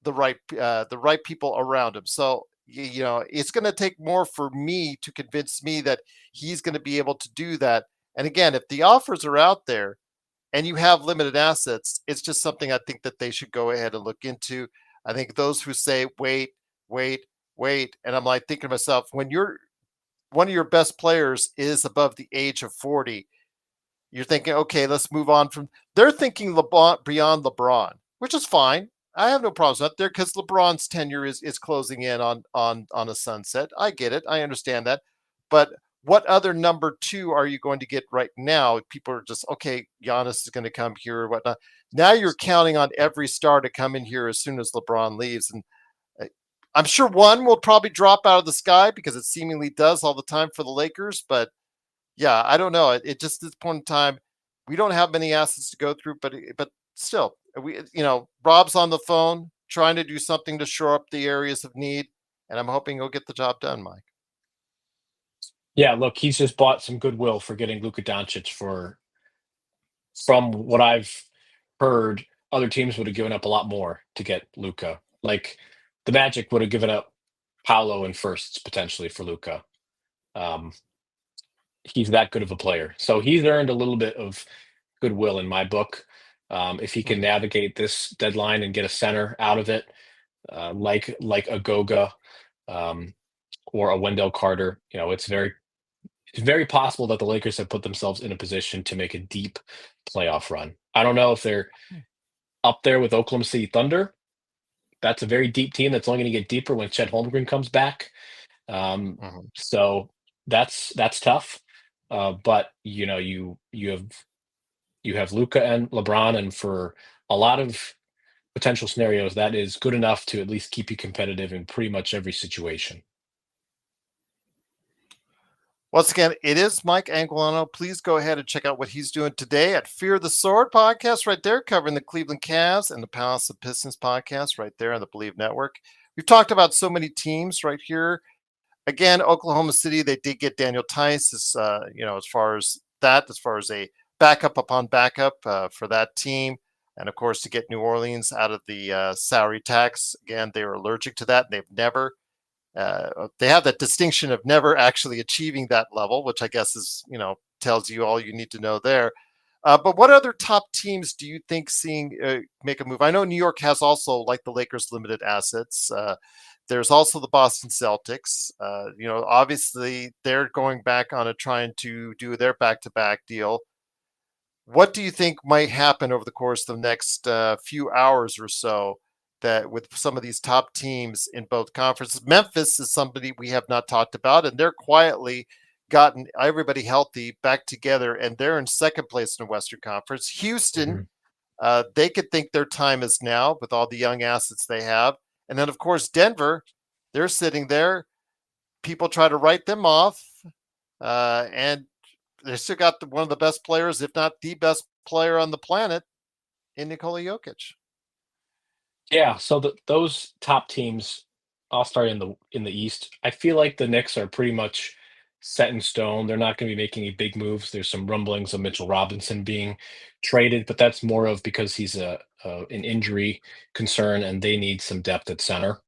the right people around him. So it's going to take more for me to convince me that he's going to be able to do that. And again, if the offers are out there and you have limited assets, it's just something I think that they should go ahead and look into. I think those who say wait, wait, wait, and I'm like thinking to myself, when you're one of your best players is above the age of 40, you're thinking, okay, let's move on from. They're thinking LeBron beyond LeBron, which is fine. I have no problems with that there because LeBron's tenure is closing in on a sunset. I get it. I understand that, but what other number two are you going to get right now? People are just okay. Giannis is going to come here or whatnot. Now you're counting on every star to come in here as soon as LeBron leaves, and uh, I'm sure one will probably drop out of the sky because it seemingly does all the time for the Lakers. But yeah, I don't know. It just at this point in time, we don't have many assets to go through, but still, Rob's on the phone trying to do something to shore up the areas of need, and I'm hoping he'll get the job done, Mike. Yeah, look, he's just bought some goodwill for getting Luka Doncic from what I've heard, other teams would have given up a lot more to get Luka. Like the Magic would have given up Paolo in firsts potentially for Luka. Um, he's that good of a player. So he's earned a little bit of goodwill in my book. If he can Mhm. navigate this deadline and get a center out of it, like a Goga um, or a Wendell Carter, it's very possible that the Lakers have put themselves in a position to make a deep playoff run. I don't know if they're up there with Oklahoma City Thunder. That's a very deep team that's only going to get deeper when Chet Holmgren comes back. Um, Mhm. so that's tough. But you have Luca and LeBron, and for a lot of potential scenarios, that is good enough to at least keep you competitive in pretty much every situation. Once again, it is Mike Anguilano. Please go ahead and check out what he's doing today at Fear the Sword podcast, right there, covering the Cleveland Cavs and the Palace of Pistons podcast, right there on the Believe Network. We've talked about so many teams right here. Again, Oklahoma City, they did get Daniel Tice, as far as that, as far as a backup upon backup for that team. And of course, to get New Orleans out of the salary tax. Again, they were allergic to that. And they have that distinction of never actually achieving that level, which I guess is, tells you all you need to know there. But what other top teams do you think seeing make a move? I know New York has also, like the Lakers, limited assets. There's also the Boston Celtics. Obviously they're going back on a trying to do their back-to-back deal. What do you think might happen over the course of the next few hours or so that with some of these top teams in both conferences? Memphis is somebody we have not talked about, and they're quietly gotten everybody healthy back together, and they're in second place in the Western Conference. Houston, Mhm. they could think their time is now with all the young assets they have. And then, of course, Denver, they're sitting there. People try to write them off, and they still got one of the best players, if not the best player on the planet, in Nikola Jokic. Yeah, so those top teams, I'll start in the East. I feel like the Knicks are pretty much set in stone. They're not going to be making any big moves. There's some rumblings of Mitchell Robinson being traded, but that's more of because he's an injury concern, and they need some depth at center.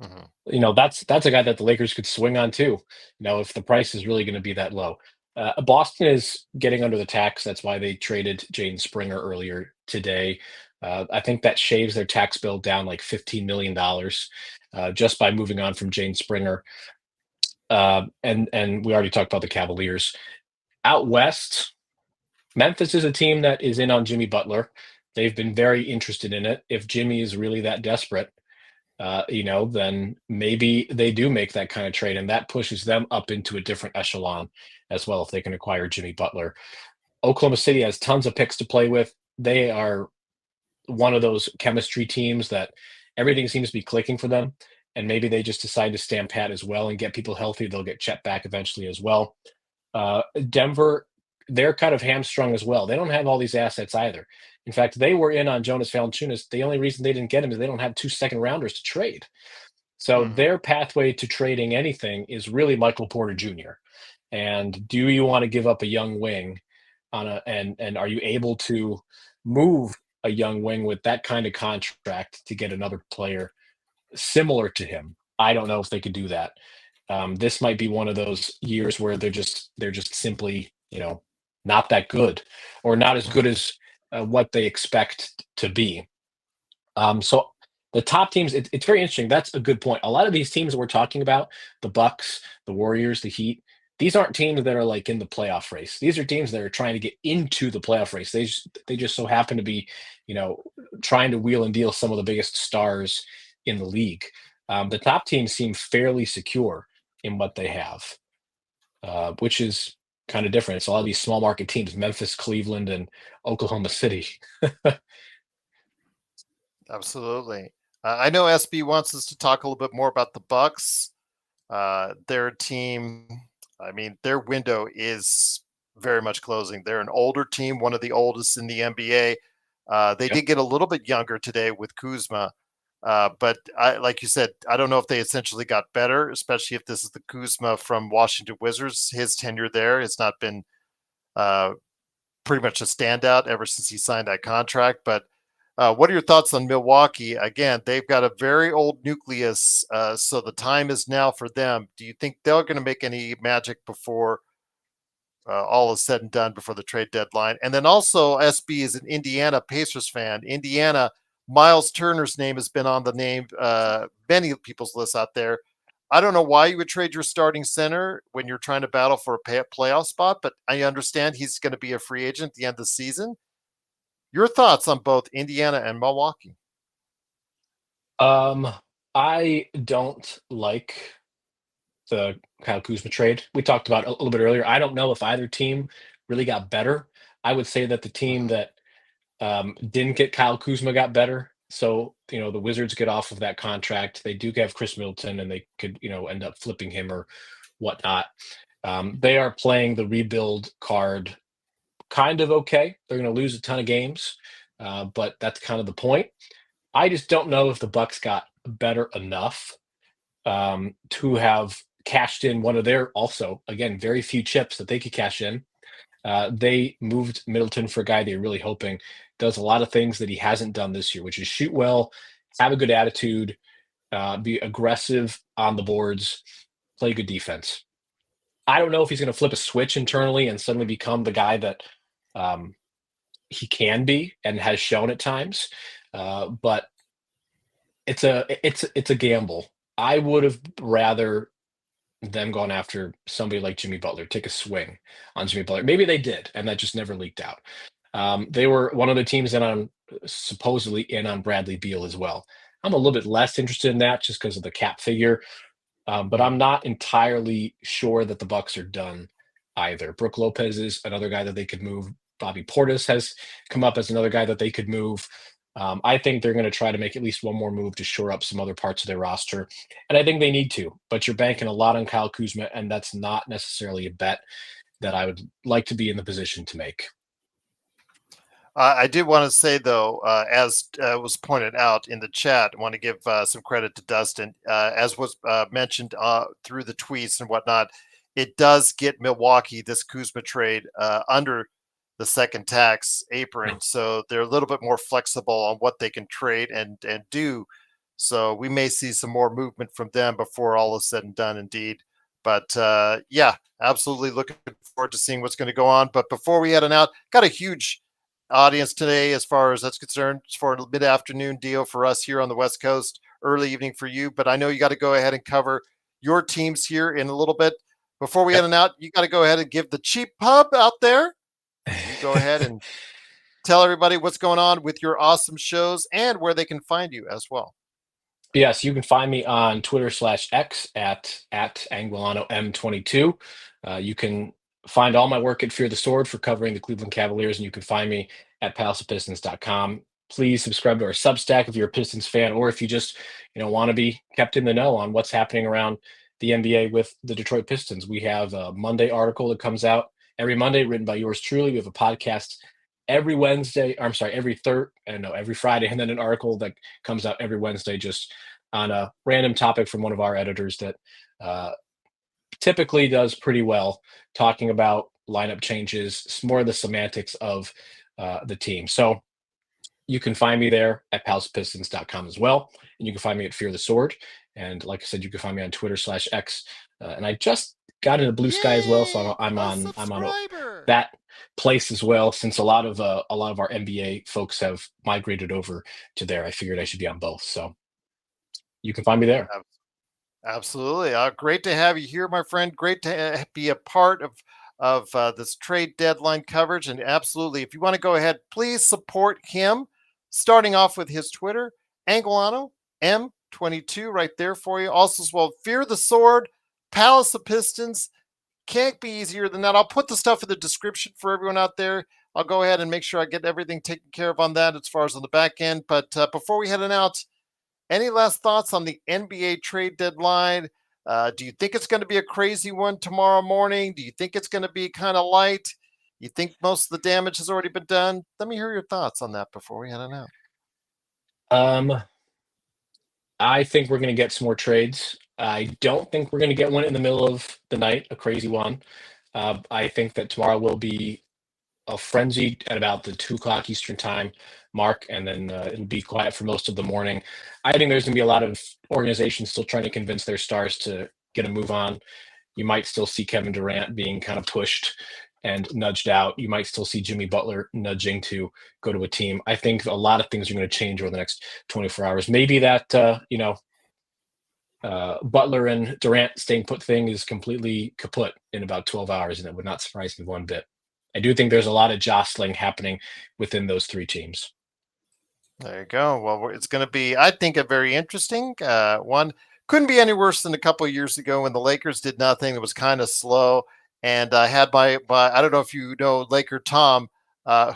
Mm-hmm. That's a guy that the Lakers could swing on too. If the price is really going to be that low. Boston is getting under the tax. That's why they traded Jaden Springer earlier today. I think that shaves their tax bill down like $15 million just by moving on from Jaden Springer. And we already talked about the Cavaliers out west. Memphis is a team that is in on Jimmy Butler. They've been very interested in it. If Jimmy is really that desperate, then maybe they do make that kind of trade, and that pushes them up into a different echelon as well if they can acquire Jimmy Butler. Oklahoma City has tons of picks to play with. They are one of those chemistry teams that everything seems to be clicking for them, and maybe they just decide to stand pat as well and get people healthy. They'll get Chet back eventually as well. Denver, they're kind of hamstrung as well. They don't have all these assets either. In fact, they were in on Jonas Valanciunas. The only reason they didn't get him is they don't have 2 second-rounders to trade. So Hmm. their pathway to trading anything is really Michael Porter Jr. And do you want to give up a young wing and are you able to move a young wing with that kind of contract to get another player similar to him? I don't know if they could do that. This might be one of those years where they're just simply not that good or not as good as what they expect to be. So the top teams, it's very interesting. That's a good point. A lot of these teams that we're talking about, the Bucks, the Warriors, the Heat, these aren't teams that are like in the playoff race. These are teams that are trying to get into the playoff race. They just so happen to be, you know, trying to wheel and deal some of the biggest stars in the league. The top teams seem fairly secure in what they have, which is kind of different. It's a lot of these small market teams, Memphis, Cleveland, and Oklahoma City. Absolutely. I know SB wants us to talk a little bit more about the Bucks. Their team, I mean, their window is very much closing. They're an older team, one of the oldest in the NBA. They Yep. did get a little bit younger today with Kuzma, but like you said, I don't know if they essentially got better, especially if this is the Kuzma from Washington Wizards. His tenure there has not been uh, pretty much a standout ever since he signed that contract. But what are your thoughts on Milwaukee? Again, they've got a very old nucleus, so the time is now for them. Do you think they're going to make any magic before all is said and done before the trade deadline? And then also, SB is an Indiana Pacers fan. Indiana, Miles Turner's name has been on the name many people's lists out there. I don't know why you would trade your starting center when you're trying to battle for a playoff spot, but I understand he's going to be a free agent at the end of the season. Your thoughts on both Indiana and Milwaukee? Um, I don't like the Kyle Kuzma trade. We talked about a little bit earlier. I don't know if either team really got better. I would say that the team Mhm. that didn't get Kyle Kuzma got better. So, the Wizards get off of that contract. They do have Chris Middleton and they could, end up flipping him or whatnot. They are playing the rebuild card kind of okay. They're going to lose a ton of games, but that's kind of the point. I just don't know if the Bucks got better enough to have cashed in one of their also again very few chips that they could cash in. They moved Middleton for a guy they're really hoping does a lot of things that he hasn't done this year, which is shoot well, have a good attitude, be aggressive on the boards, play good defense. I don't know if he's going to flip a switch internally and suddenly become the guy that um, he can be and has shown at times, but it's a gamble. I would have rather them going after somebody like Jimmy Butler, take a swing on Jimmy Butler. Maybe they did, and that just never leaked out. They were one of the teams in on supposedly in on Bradley Beal as well. I'm a little bit less interested in that just because of the cap figure, but I'm Mhm. not entirely sure that the Bucks are done either. Brooke Lopez is another guy that they could move. Bobby Portis has come up as another guy that they could move. I think they're going to try to make at least one more move to shore up some other parts of their roster, and I think they need to. But you're banking a lot on Kyle Kuzma, and that's not necessarily a bet that I would like to be in the position to make. I did want to say, though, as was pointed out in the chat, I want to give some credit to Dustin. As was mentioned through the tweets and whatnot, it does get Milwaukee, this Kuzma trade, under the second tax apron. So they're a little bit more flexible on what they can trade and do. So we may see some more movement from them before all is said and done, indeed. But yeah, absolutely looking forward to seeing what's going to go on. But before we head on out, got a huge audience today as far as that's concerned. It's for a mid-afternoon deal for us here on the West Coast, early evening for you. But I know you got to go ahead and cover your teams here in a little bit. Before we head Yep. on out, you got to go ahead and give the cheap pub out there you go ahead and tell everybody what's going on with your awesome shows and where they can find you as well. Yes, you can find me on Twitter/X at Anguilano M22. You can find all my work at Fear the Sword for covering the Cleveland Cavaliers, and you can find me at palaceofpistons.com. Please subscribe to our Substack if you're a Pistons fan, or if you just want to be kept in the know on what's happening around the NBA with the Detroit Pistons. We have a Monday article that comes out every Monday, written by yours truly. We have a podcast every Wednesday. I'm sorry, every Friday, and then an article that comes out every Wednesday just on a random topic from one of our editors that uh, typically does pretty well, talking about lineup changes, more of the semantics of the team. So you can find me there at palacepistons.com as well. And you can find me at Fear the Sword. And like I said, you can find me on Twitter/X. And I just got into Blue Sky as well, so Yay! A I'm on subscriber. that place as well. Since a lot of our NBA folks have migrated over to there, I figured I should be on both. So you can find me there. Absolutely. Great to have you here, my friend. Great to be a part of this trade deadline coverage. And absolutely, if you want to go ahead, please support him. Starting off with his Twitter, Anguilano M22, right there for you. Also, as well, Fear the Sword, Palace of Pistons. Can't be easier than that. I'll put the stuff in the description for everyone out there. I'll go ahead and make sure I get everything taken care of on that as far as on the back end. But before we head on out, any last thoughts on the NBA trade deadline? Do you think it's going to be a crazy one tomorrow morning? Do you think it's going to be kind of light? You think most of the damage has already been done? Let me hear your thoughts on that before we head on out. Um, I think we're going to get some more trades. I don't think we're going to get one in the middle of the night, a crazy one. I think that tomorrow will be a frenzy at about the 2 o'clock Eastern time mark, and then it'll be quiet for most of the morning. I think there's going to be a lot of organizations still trying to convince their stars to get a move on. You might still see Kevin Durant being kind of pushed and nudged out. You might still see Jimmy Butler nudging to go to a team. I think a lot of things are going to change over the next 24 hours. Maybe that, Butler and Durant staying put thing is completely kaput in about 12 hours, and it would not surprise me one bit. I do think there's a lot of jostling happening within those three teams. There you go. Well, it's going to be, I think, a very interesting one. Couldn't be any worse than a couple of years ago when the Lakers did nothing. It was kind of slow. And I had my, I don't know if you know Laker Tom,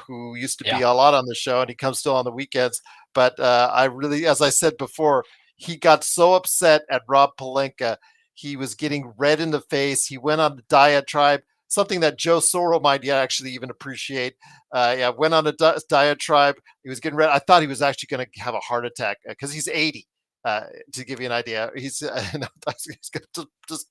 who used to be Yeah. a lot on the show, and he comes still on the weekends. But I really, as I said before, he got so upset at Rob Pelinka. He was getting red in the face. He went on the diatribe, something that Joe Soro might actually even appreciate. Yeah, went on a diatribe. He was getting ready. I thought he was actually going to have a heart attack because he's 80. To give you an idea, he's just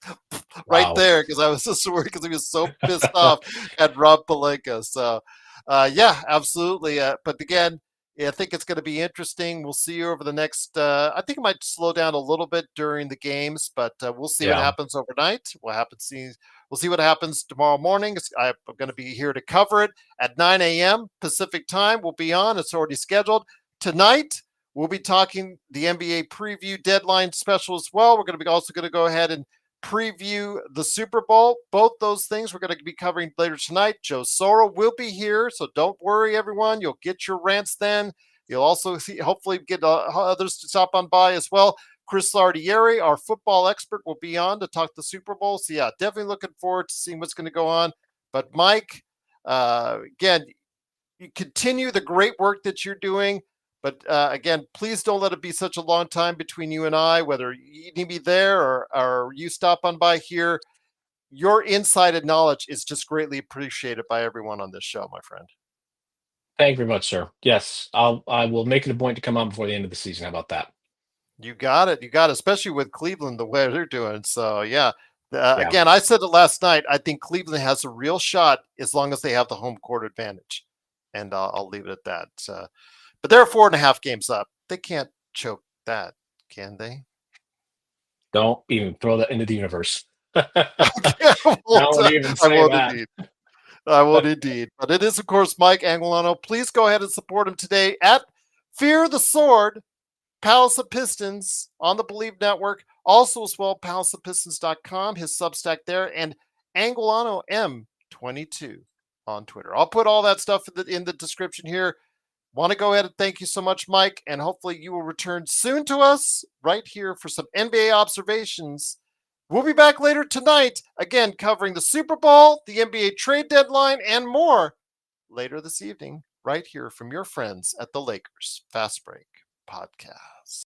right Wow. there because I was just worried because he was so pissed off at Rob Pelinka. So, yeah, absolutely. But again, yeah, I think it's going to be interesting. We'll see you over the next. I think it might slow down a little bit during the games, but we'll see what Yeah. happens overnight. We'll see what happens tomorrow morning. I'm going to be here to cover it at 9 a.m. Pacific time. We'll be on. It's already scheduled. Tonight, we'll be talking the NBA preview deadline special as well. We're going to be also going to go ahead and preview the Super Bowl. Both those things we're going to be covering later tonight. Joe Soro will be here, so don't worry, everyone. You'll get your rants then. You'll also hopefully get others to stop on by as well. Chris Lardieri, our football expert, will be on to talk the Super Bowl. So, yeah, definitely looking forward to seeing what's going to go on. But, Mike, again, you continue the great work that you're doing. But, again, please don't let it be such a long time between you and I, whether you need me there or you stop on by here. Your insight and knowledge is just greatly appreciated by everyone on this show, my friend. Thank you very much, sir. Yes, I will make it a point to come on before the end of the season. How about that? You got it. You got it, especially with Cleveland, the way they're doing. So, yeah. Yeah. Again, I said it last night. I think Cleveland has a real shot as long as they have the home court advantage. And I'll leave it at that. But they're 4.5 games up. They can't choke that, can they? Don't even throw that into the universe. Okay, Don't even I say won't that. indeed. I won't indeed. But it is, of course, Mike Anguilano. Please go ahead and support him today at Fear the Sword, Palace of Pistons on the Believe Network. Also, as well, palaceofpistons.com, his Substack there, and Anguilano M22. on Twitter. I'll put all that stuff in the description here. Want to go ahead and thank you so much, Mike, and hopefully you will return soon to us right here for some NBA observations. We'll be back later tonight, again, covering the Super Bowl, the NBA trade deadline, and more later this evening, right here from your friends at the Lakers Fast Break Podcast.